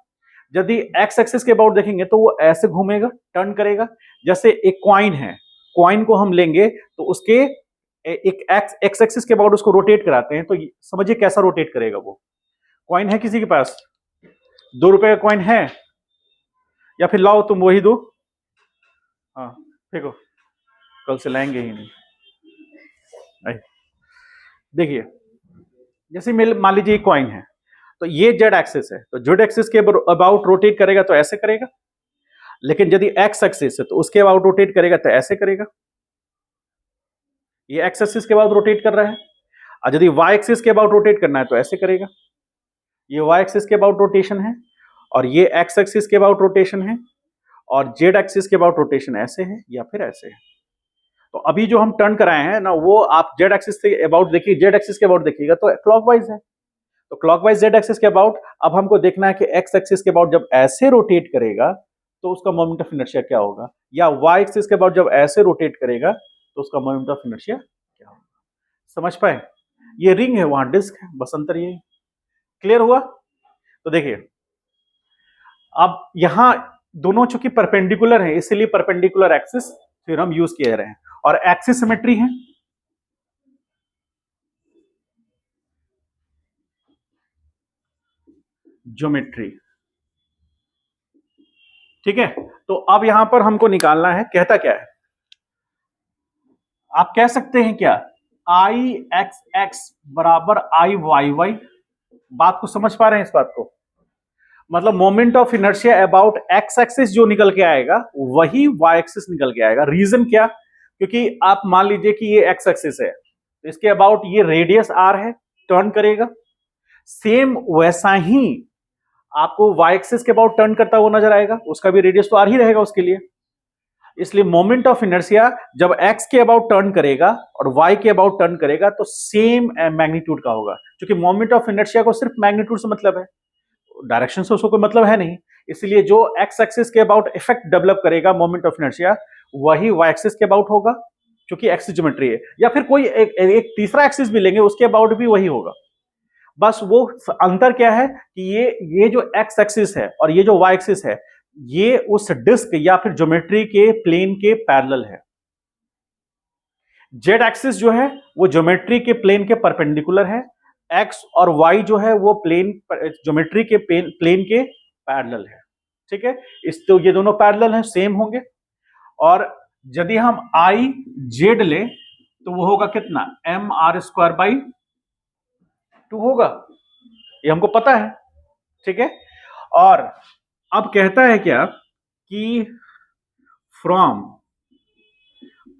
यदि एक्स एक्सिस के अबाउट देखेंगे तो वो ऐसे घूमेगा, टर्न करेगा। जैसे एक कॉइन है, कॉइन को हम लेंगे तो उसके एक एक्स एक्सिस के अबाउट उसको रोटेट कराते हैं, तो समझिए कैसा रोटेट करेगा वो। कॉइन है किसी के पास? 2 रुपए का कॉइन है? या फिर लाओ तुम वही दो, हाँ देखो, कल से लाएंगे ही नहीं। देखिए, जैसे मान लीजिए कॉइन है, तो ये जेड एक्सिस है, तो जेड एक्सिस के अबाउट रोटेट करेगा तो ऐसे करेगा, लेकिन यदि एक्स एक्सिस है तो उसके अबाउट रोटेट करेगा तो ऐसे करेगा। ये एक्स एक्सिस के अबाउट रोटेट कर रहा है, और यदि वाई एक्सिस के अबाउट रोटेट करना है तो ऐसे करेगा। ये वाई एक्सिस के अबाउट रोटेशन है और ये एक्स एक्सिस के अबाउट रोटेशन है, और जेड एक्सिस के अबाउट रोटेशन ऐसे है या फिर ऐसे है। तो अभी जो हम टर्न कराए हैं ना, वो आप जेड एक्सिस के अबाउट देखिए, जेड एक्सिस के अबाउट देखिएगा तो क्लॉकवाइज है, तो क्लॉकवाइज जेड एक्सिस के अबाउट। अब हमको देखना है कि एक्स एक्सिस के अबाउट जब ऐसे रोटेट करेगा तो उसका मोमेंट ऑफ इनर्शिया क्या होगा, या वाई एक्सिस के अबाउट जब ऐसे रोटेट करेगा तो उसका मोमेंट ऑफ इनर्शिया क्या होगा। समझ पाए? ये रिंग है, वहां डिस्क है, बस अंतर ये। क्लियर हुआ? तो देखिए, अब यहां दोनों चूंकि परपेंडिकुलर है इसलिए परपेंडिकुलर एक्सिस थ्योरम यूज किए जा रहे हैं, और एक्सिस सिमेट्री है, ज्योमेट्री, ठीक है। तो अब यहां पर हमको निकालना है, कहता क्या है, आप कह सकते हैं क्या, आई एक्स एक्स बराबर आई वाई वाई। बात को समझ पा रहे हैं इस बात को? मतलब moment of inertia about x axis जो निकल के आएगा वही वाई एक्सिस निकल के आएगा। रीजन क्या? क्योंकि आप मान लीजिए कि ये एक्स एक्सिस है, तो इसके अबाउट ये रेडियस आर है, टर्न करेगा। सेम वैसा ही आपको वाई एक्सिस के अबाउट टर्न करता हुआ नजर आएगा, उसका भी रेडियस तो आर ही रहेगा उसके लिए। इसलिए मोमेंट ऑफ इनर्शिया जब x के अबाउट टर्न करेगा और y के अबाउट टर्न करेगा तो सेम मैग्नीट्यूड का होगा, क्योंकि मोमेंट ऑफ इनर्शिया को सिर्फ मैग्नीट्यूड से मतलब है, डायरेक्शन से उसको कोई मतलब है नहीं। इसलिए जो x एक्सिस के अबाउट इफेक्ट डेवलप करेगा मोमेंट ऑफ इनर्शिया, वही y एक्सिस के अबाउट होगा, क्योंकि x ज्योमेट्री है। या फिर कोई एक तीसरा एक्सिस भी लेंगे, उसके अबाउट भी वही होगा। बस वो अंतर क्या है कि ये जो x एक्सिस है और ये जो y एक्सिस है, ये उस डिस्क या फिर ज्योमेट्री के प्लेन के पैरेलल है। जेड एक्सिस जो है वो ज्योमेट्री के प्लेन के परपेंडिकुलर है, x और y जो है वो प्लेन ज्योमेट्री के प्लेन के पैरेलल है। ठीक है, इस तो ये दोनों पैरेलल हैं, सेम होंगे। और यदि हम i जेड ले तो वो होगा कितना, एम आर स्क्वायर बाई 2 होगा, ये हमको पता है। ठीक है, और अब कहता है क्या कि from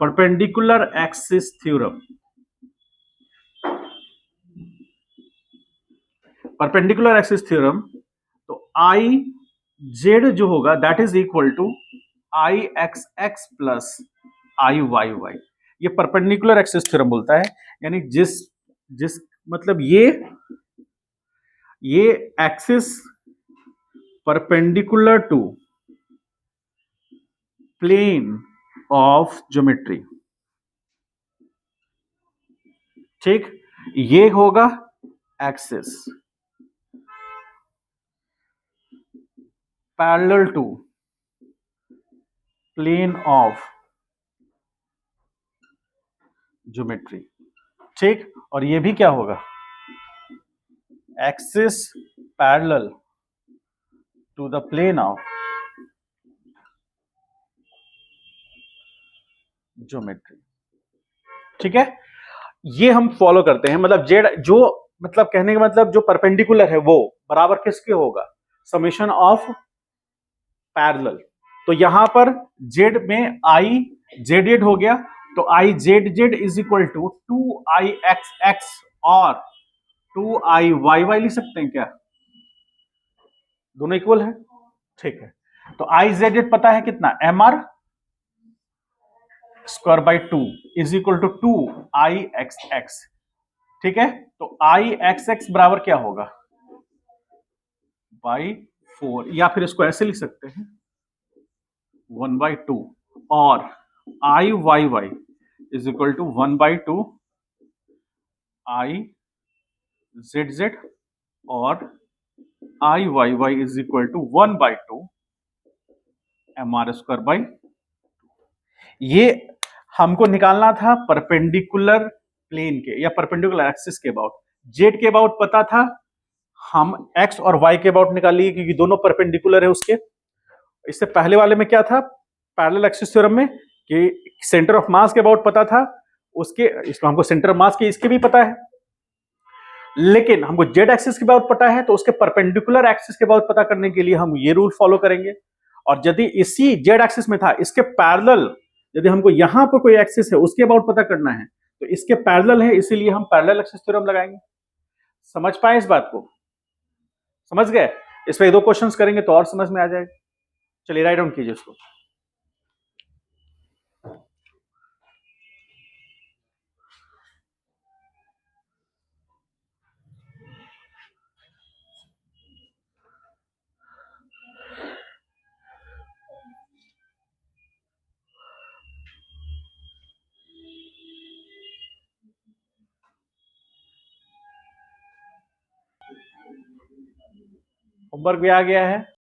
perpendicular axis theorem, perpendicular axis theorem, तो आई जेड जो होगा that is equal to I X X plus I Y Y. ये परपेंडिकुलर एक्सिस थ्योरम बोलता है, यानी जिस जिस मतलब ये axis perpendicular to plane of geometry, ठीक, ये होगा axis parallel to plane of geometry. ठीक, और ये भी क्या होगा, axis parallel to the plane of geometry. ठीक है, ये हम फॉलो करते हैं। मतलब जेड जो, मतलब कहने का मतलब जो परपेंडिकुलर है वो बराबर किसके होगा, समेशन ऑफ पैरेलल। तो यहां पर जेड में आई जेड जेड हो गया, तो I Z Z is equal to 2i(x(x) और 2i(y(y) लिख सकते हैं क्या, दोनों इक्वल है। ठीक है, तो आई जेड जेड पता है कितना, M R square by 2 is equal to 2i(x(x). ठीक है, तो i(x(x) बराबर क्या होगा, बाई 4, या फिर इसको ऐसे लिख सकते हैं 1/2, और i(y(y) is equal to 1/2 i(z(z) और i(y(y) is equal to 1/2 mr square by. ये हमको निकालना था परपेंडिकुलर प्लेन के या परपेंडिकुलर एक्सिस के अबाउट। जेड के अबाउट पता था, हम एक्स और वाई के अबाउट निकाल लिए क्योंकि दोनों परपेंडिकुलर है उसके। इससे पहले वाले में क्या था, पैरेलल एक्सिस थ्योरम में, कि सेंटर ऑफ मास के अबाउट पता था उसके, इसको हमको सेंटर ऑफ मास के इसके भी पता है, लेकिन हमको जेड एक्सिस के अबाउट पता है, तो उसके परपेंडिकुलर एक्सिस के अबाउट पता करने के लिए हम ये रूल फॉलो करेंगे। और यदि इसी जेड एक्सिस में था, इसके पैरेलल यदि हमको यहां पर कोई एक्सिस है उसके अबाउट पता करना है, तो इसके पैरेलल है, इसीलिए हम पैरेलल एक्सिस थ्योरम लगाएंगे। समझ पाए इस बात को, समझ गए। इस पे 2 क्वेश्चंस करेंगे तो और समझ में आ जाएगा। चलिए राइट डाउन कीजिए इसको। होमवर्क भी आ गया है।